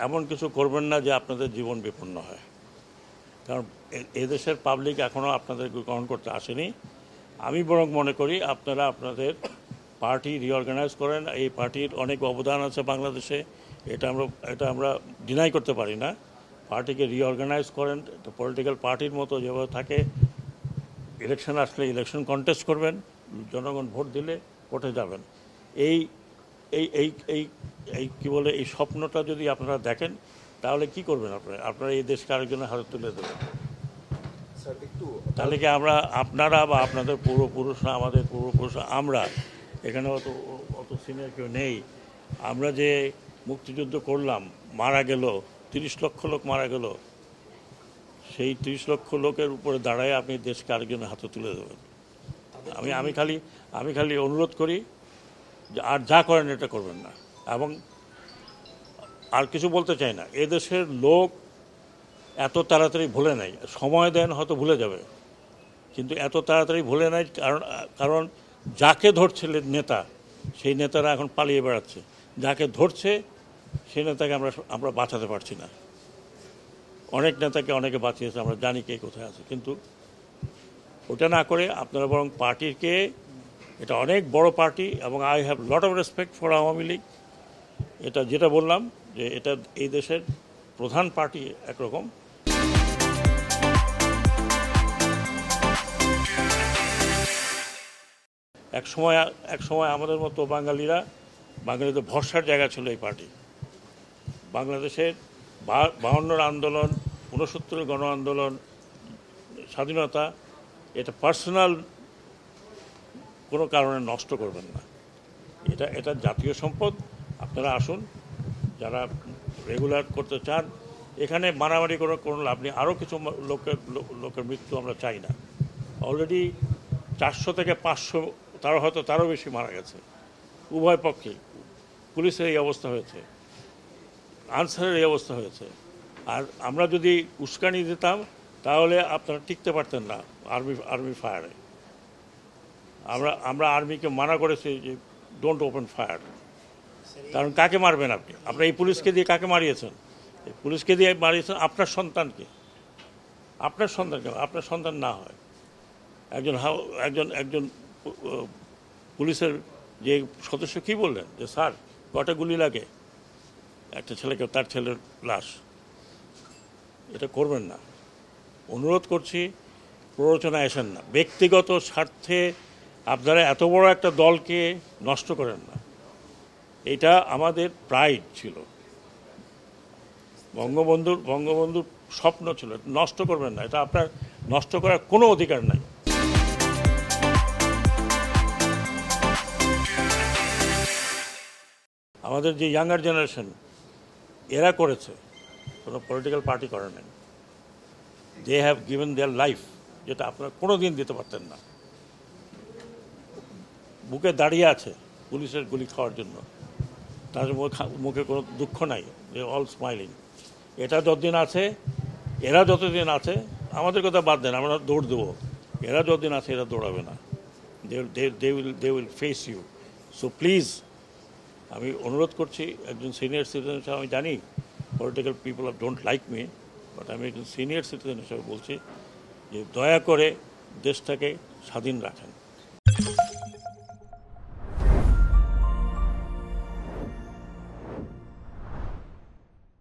এমন কিছু করবেন না যে আপনাদের জীবন বিপন্ন হয়, কারণ এদেশের পাবলিক এখনও আপনাদের গ্রহণ করতে আসেনি। আমি বরং মনে করি আপনারা আপনাদের পার্টি রিঅর্গানাইজ করেন। এই পার্টির অনেক অবদান আছে বাংলাদেশে, এটা আমরা ডিনাই করতে পারি না। পার্টিকে রিঅর্গানাইজ করেন, পলিটিক্যাল পার্টির মতো যেভাবে থাকে, ইলেকশন আসলে ইলেকশন কন্টেস্ট করবেন, জনগণ ভোট দিলে ভোটে যাবেন। এই এই এই এই এই কী বলে, এই স্বপ্নটা যদি আপনারা দেখেন তাহলে কি করবেন আপনারা এই দেশকে আরেকজনের হাতে তুলে দেবেন। তাহলে কি আপনারা বা আপনাদের পূর্বপুরুষরা, আমাদের পূর্বপুরুষরা, আমরা এখানে অত সিনিয়র কেউ নেই, আমরা যে মুক্তিযুদ্ধ করলাম, মারা গেল 30 লক্ষ লোক মারা গেল, সেই 30 লক্ষ লোকের উপরে দাঁড়ায় আপনি দেশকে আরেকজনের হাতে তুলে দেবেন। আমি খালি অনুরোধ করি যে আর যা করেন এটা করবেন না। এবং আর কিছু বলতে চাই না, এদেশের লোক এত তাড়াতাড়ি ভুলে নাই। সময় দেন, হয়তো ভুলে যাবে, কিন্তু এত তাড়াতাড়ি ভুলে নাই। কারণ যাকে ধরছে নেতা, সেই নেতারা এখন পালিয়ে বেড়াচ্ছে। যাকে ধরছে সেই নেতাকে আমরা বাঁচাতে পারছি না। অনেক নেতাকে অনেকে বাঁচিয়েছে, আমরা জানি কে কোথায় আছে। কিন্তু ওটা না করে আপনারা বরং পার্টিকে, এটা অনেক বড় পার্টি এবং I have lot of respect for Awami League. এটা যেটা বললাম যে এটা এই দেশের প্রধান পার্টি একরকম। এক সময় আমাদের মতো বাঙালিদের ভরসার জায়গা ছিল এই পার্টি। বাংলাদেশের 52 আন্দোলন, 69 গণ আন্দোলন, স্বাধীনতা, এটা পার্সোনাল কোনো কারণে নষ্ট করবেন না। এটা জাতীয় সম্পদ। আপনারা আসুন, যারা রেগুলার করতে চান। এখানে মারামারি কোনো লাভ নেই। আরও কিছু লোকের মৃত্যু আমরা চাই না। অলরেডি 400 থেকে 500, তারও বেশি মারা গেছে উভয় পক্ষে। পুলিশের এই অবস্থা হয়েছে, আনসারের এই অবস্থা হয়েছে। আর আমরা যদি উস্কানি দিতাম তাহলে আপনারা টিকতে পারতেন না আর্মি ফায়ারে। আমরা আর্মিকে মানা করেছি যে ডোন্ট ওপেন ফায়ার। কারণ কাকে মারবেন আপনি? আপনার এই পুলিশকে দিয়ে কাকে মারিয়েছেন? পুলিশকে দিয়ে মারিয়েছেন আপনার সন্তানকে। আপনার সন্তান না হয় একজন পুলিশের যে সদস্য কি বললেন যে স্যার কটা গুলি লাগে একটা ছেলেকে, তার ছেলের লাশ। এটা করবেন না, অনুরোধ করছি। প্ররোচনায় আসেন না, ব্যক্তিগত স্বার্থে আপনারা এত বড় একটা দলকে নষ্ট করেন না। এটা আমাদের প্রাইড ছিল, বঙ্গবন্ধুর স্বপ্ন ছিল। নষ্ট করবেন না, এটা আপনার নষ্ট করার কোনো অধিকার নাই। আমাদের যে ইয়াঙ্গার জেনারেশন, এরা করেছে, কোনো পলিটিক্যাল পার্টি করে নাই। They have given their life, যেটা আপনারা কোনো দিন দিতে পারতেন না। বুকে দাঁড়িয়ে আছে পুলিশের গুলি খাওয়ার জন্য, তাদের মুখে কোনো দুঃখ নাই, দে অল স্মাইলিং। এরা যতদিন আছে, আমাদের কথা বাদ দেন, আমরা দৌড় দেবো। এরা যতদিন আছে এরা দৌড়াবে না। They will face you. So please, আমি অনুরোধ করছি, একজন সিনিয়র সিটিজেন হিসেবে আমি জানি political people don't like me, but আমি একজন সিনিয়র সিটিজেন হিসেবে বলছি যে দয়া করে দেশটাকে স্বাধীন রাখেন।